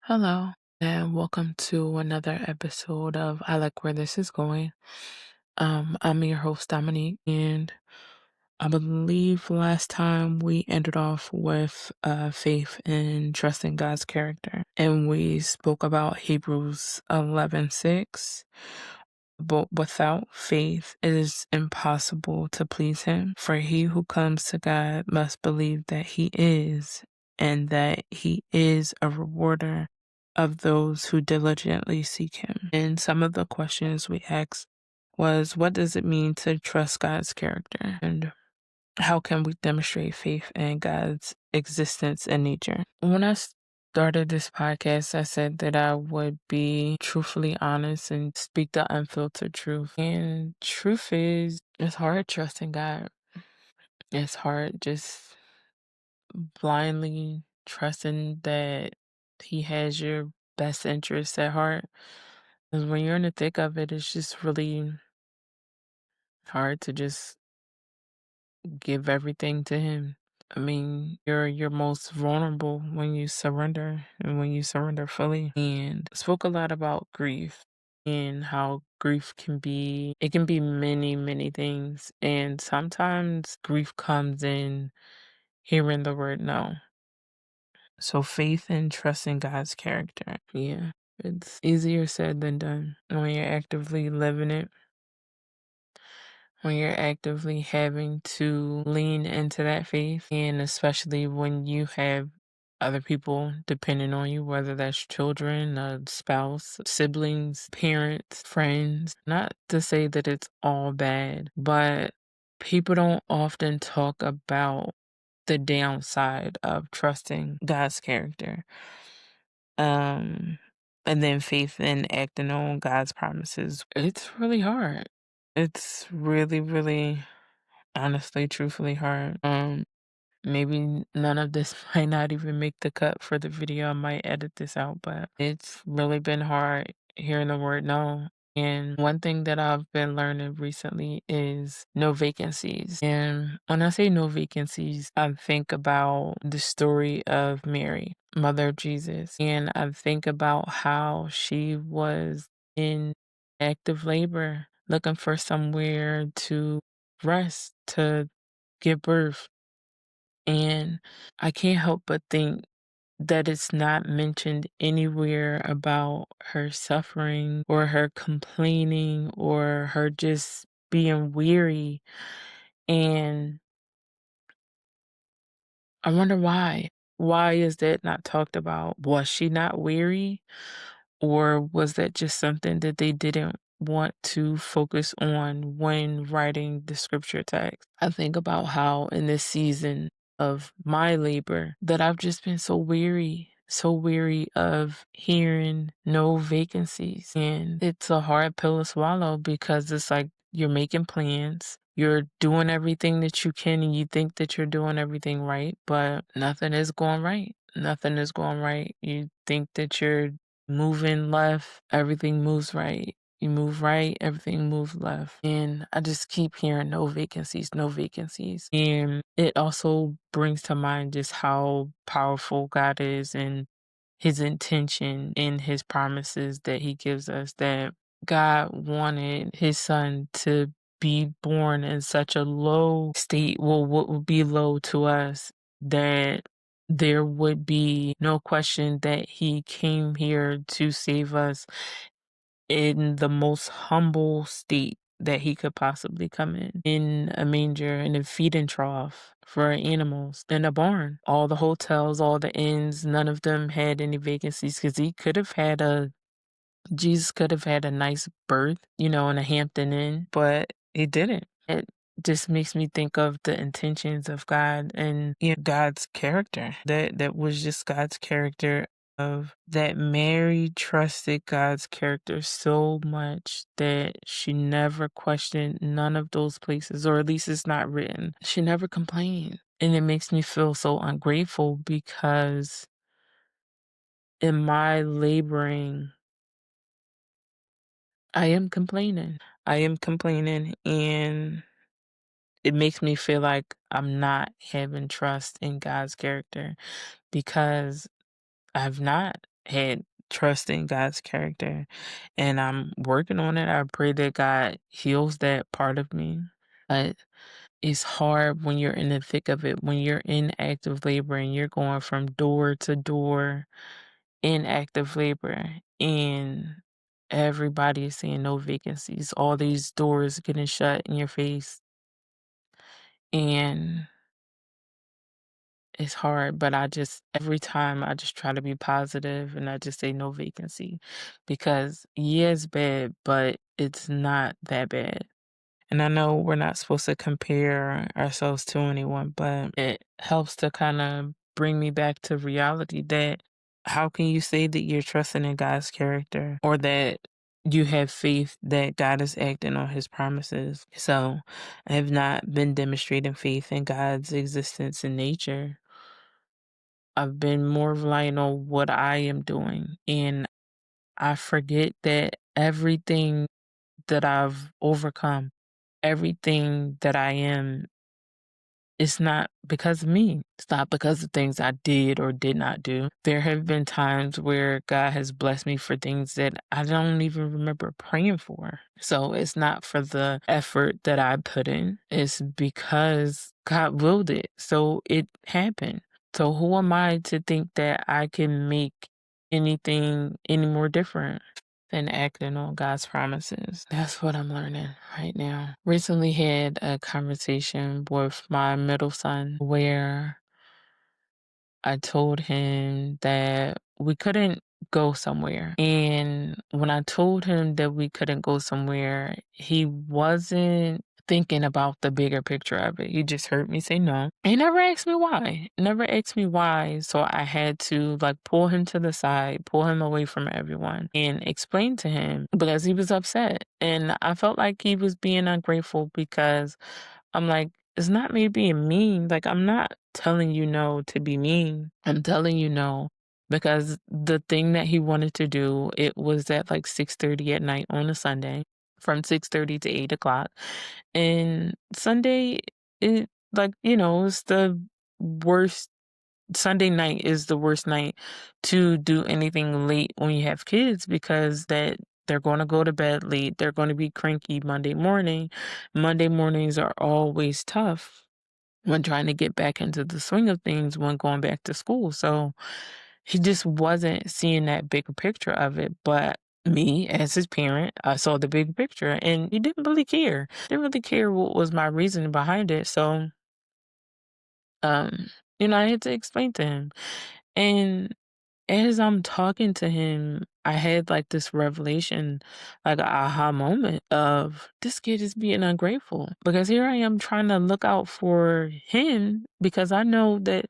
Hello, and welcome to another episode of I Like Where This Is Going. I'm your host, Dominique, and I believe last time we ended off with faith and trusting God's character, and we spoke about Hebrews 11:6. But without faith, it is impossible to please Him. For he who comes to God must believe that He is, and that He is a rewarder of those who diligently seek Him. And some of the questions we asked was, what does it mean to trust God's character? And how can we demonstrate faith in God's existence and nature? When I started this podcast, I said that I would be truthfully honest and speak the unfiltered truth. And truth is, it's hard trusting God. It's hard just blindly trusting that He has your best interests at heart. Because when you're in the thick of it, it's just really hard to just give everything to Him. I mean, you're most vulnerable when you surrender and when you surrender fully. And I spoke a lot about grief and how grief can be many, many things. And sometimes grief comes in hearing the word no. So faith and trusting God's character. Yeah. It's easier said than done when you're actively living it, when you're actively having to lean into that faith, and especially when you have other people depending on you, whether that's children, a spouse, siblings, parents, friends. Not to say that it's all bad, but people don't often talk about the downside of trusting God's character. Um, and then faith in acting on God's promises. It's really hard. It's really, really, honestly, truthfully hard. Maybe none of this might not even make the cut for the video. I might edit this out, but it's really been hard hearing the word no. And one thing that I've been learning recently is no vacancies. And when I say no vacancies, I think about the story of Mary, mother of Jesus. And I think about how she was in active labor, looking for somewhere to rest, to give birth. And I can't help but think that it's not mentioned anywhere about her suffering or her complaining or her just being weary. And I wonder why. Why is that not talked about? Was she not weary? Or was that just something that they didn't want to focus on when writing the scripture text? I think about how in this season of my labor that I've just been so weary of hearing no vacancies. And it's a hard pill to swallow because it's like you're making plans. You're doing everything that you can and you think that you're doing everything right, but nothing is going right. Nothing is going right. You think that you're moving left, everything moves right. You move right, everything moves left. And I just keep hearing no vacancies, no vacancies. And it also brings to mind just how powerful God is and His intention and His promises that He gives us, that God wanted His Son to be born in such a low state, well, what would be low to us, that there would be no question that He came here to save us in the most humble state that He could possibly come in a manger, in a feeding trough for animals, in a barn. All the hotels, all the inns, none of them had any vacancies because Jesus could have had a nice berth, in a Hampton Inn, but He didn't. It just makes me think of the intentions of God and God's character. That was just God's character, of that Mary trusted God's character so much that she never questioned none of those places, or at least it's not written. She never complained. And it makes me feel so ungrateful because in my laboring, I am complaining. I am complaining, and it makes me feel like I'm not having trust in God's character because I've not. had trust in God's character, and I'm working on it. I pray that God heals that part of me. But it's hard when you're in the thick of it, when you're in active labor and you're going from door to door in active labor, and everybody is seeing no vacancies, all these doors getting shut in your face, and it's hard, but every time I just try to be positive and I just say no vacancy because yeah, it's bad, but it's not that bad. And I know we're not supposed to compare ourselves to anyone, but it helps to kind of bring me back to reality that how can you say that you're trusting in God's character or that you have faith that God is acting on his promises? So I have not been demonstrating faith in God's existence in nature. I've been more relying on what I am doing. And I forget that everything that I've overcome, everything that I am, it's not because of me. It's not because of things I did or did not do. There have been times where God has blessed me for things that I don't even remember praying for. So it's not for the effort that I put in. It's because God willed it. So it happened. So who am I to think that I can make anything any more different than acting on God's promises? That's what I'm learning right now. Recently had a conversation with my middle son where I told him that we couldn't go somewhere. And when I told him that we couldn't go somewhere, he wasn't thinking about the bigger picture of it. He just heard me say no. He never asked me why. Never asked me why. So I had to like pull him to the side, pull him away from everyone and explain to him because he was upset. And I felt like he was being ungrateful because I'm like, it's not me being mean. Like, I'm not telling you no to be mean. I'm telling you no because the thing that he wanted to do, it was at like 6:30 at night on a Sunday, from 6:30 to 8 o'clock. And Sunday, it like, it's the worst. Sunday night is the worst night to do anything late when you have kids because that they're going to go to bed late. They're going to be cranky Monday morning. Monday mornings are always tough when trying to get back into the swing of things when going back to school. So he just wasn't seeing that bigger picture of it. But me, as his parent, I saw the big picture and he didn't really care. Didn't really care what was my reason behind it. So, um, I had to explain to him. And as I'm talking to him, I had like this revelation, like a aha moment of this kid is being ungrateful because here I am trying to look out for him because I know that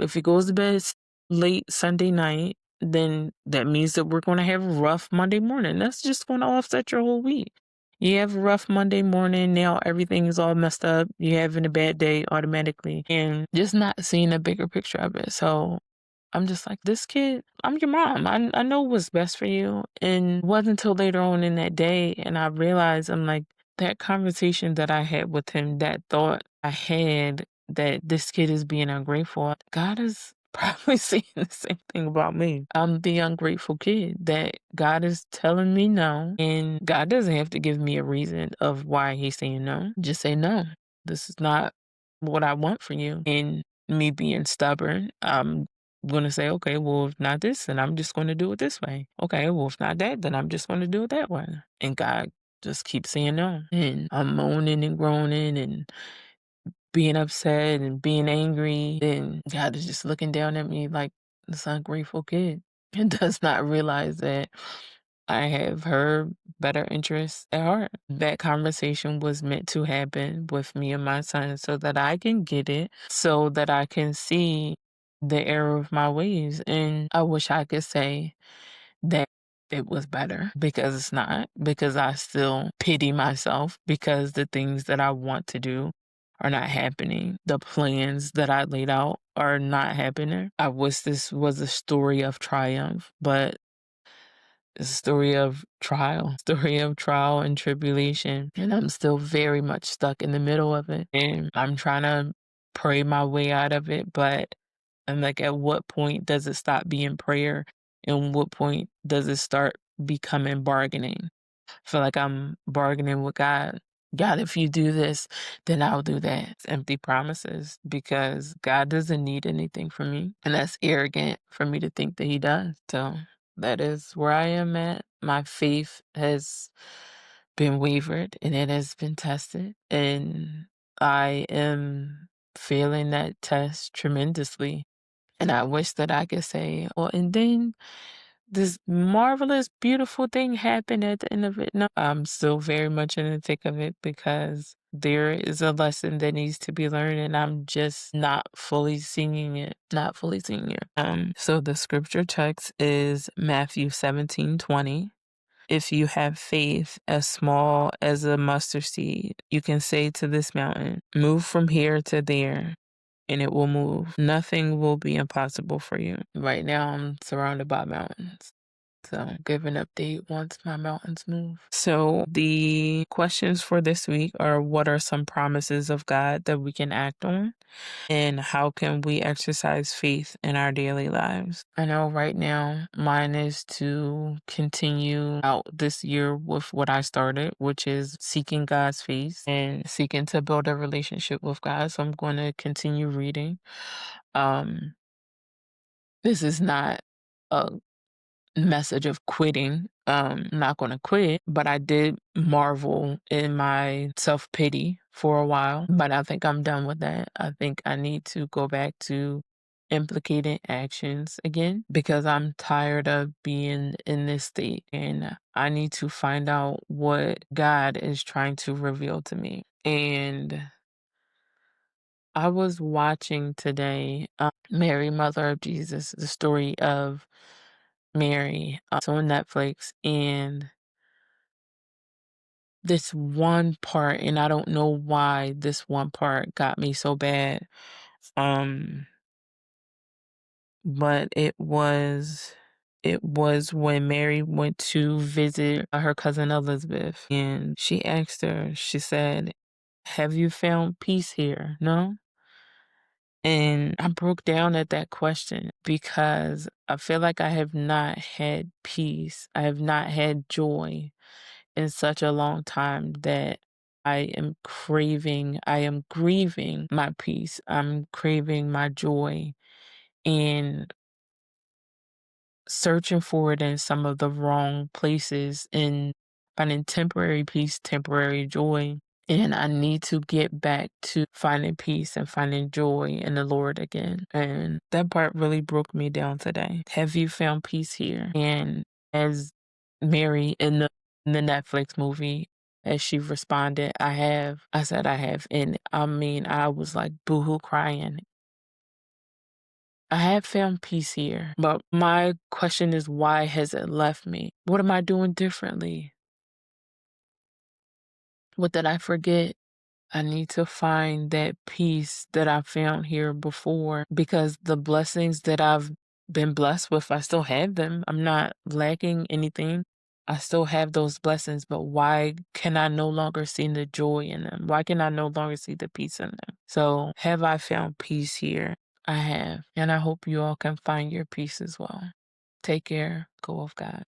if he goes to bed late Sunday night, then that means that we're going to have a rough Monday morning. That's just going to offset your whole week. You have a rough Monday morning, now everything is all messed up. You're having a bad day automatically and just not seeing a bigger picture of it. So I'm just like, this kid, I'm your mom. I know what's best for you. And it wasn't until later on in that day, and I realized I'm like, that conversation that I had with him, that thought I had that this kid is being ungrateful, God is probably saying the same thing about me. I'm the ungrateful kid that God is telling me no, and God doesn't have to give me a reason of why he's saying no. Just say no. This is not what I want for you. And me being stubborn, I'm going to say, okay, well, if not this, then I'm just going to do it this way. Okay, well, if not that, then I'm just going to do it that way. And God just keeps saying no. And I'm moaning and groaning and being upset and being angry. Then God is just looking down at me like this ungrateful kid and does not realize that I have her better interests at heart. That conversation was meant to happen with me and my son so that I can get it, so that I can see the error of my ways. And I wish I could say that it was better because it's not, because I still pity myself because the things that I want to do are not happening. The plans that I laid out are not happening. I wish this was a story of triumph, but it's a story of trial and tribulation. And I'm still very much stuck in the middle of it. And I'm trying to pray my way out of it. But I'm like, at what point does it stop being prayer And what point does it start becoming bargaining? I feel like I'm bargaining with God. God, if you do this, then I'll do that. It's empty promises because God doesn't need anything from me. And that's arrogant for me to think that He does. So that is where I am at. My faith has been wavered and it has been tested. And I am failing that test tremendously. And I wish that I could say, well, and then this marvelous, beautiful thing happened at the end of it. No, I'm still very much in the thick of it because there is a lesson that needs to be learned, and I'm just not fully seeing it. Not fully seeing it. So the scripture text is Matthew 17:20. If you have faith as small as a mustard seed, you can say to this mountain, move from here to there, and it will move. Nothing will be impossible for you. Right now, I'm surrounded by mountains. So I'll give an update once my mountains move. So the questions for this week are, what are some promises of God that we can act on? And how can we exercise faith in our daily lives? I know right now mine is to continue out this year with what I started, which is seeking God's face and seeking to build a relationship with God. So I'm going to continue reading. This is not a message of quitting. I'm not going to quit, but I did marvel in my self pity for a while. But I think I'm done with that. I think I need to go back to implicating actions again because I'm tired of being in this state and I need to find out what God is trying to reveal to me. And I was watching today Mary, Mother of Jesus, the story of Mary. It's on Netflix, and this one part, and I don't know why this one part got me so bad. Um, but it was when Mary went to visit her cousin Elizabeth, and she asked her, she said, "Have you found peace here?" No? And I broke down at that question because I feel like I have not had peace. I have not had joy in such a long time that I am grieving my peace. I'm craving my joy and searching for it in some of the wrong places and finding temporary peace, temporary joy. And I need to get back to finding peace and finding joy in the Lord again. And that part really broke me down today. Have you found peace here? And as Mary in the Netflix movie, as she responded, I have. I said I have. And I mean, I was like boohoo crying. I have found peace here, but my question is, why has it left me? What am I doing differently? What did I forget? I need to find that peace that I found here before because the blessings that I've been blessed with, I still have them. I'm not lacking anything. I still have those blessings, but why can I no longer see the joy in them? Why can I no longer see the peace in them? So, have I found peace here? I have. And I hope you all can find your peace as well. Take care. Go with God.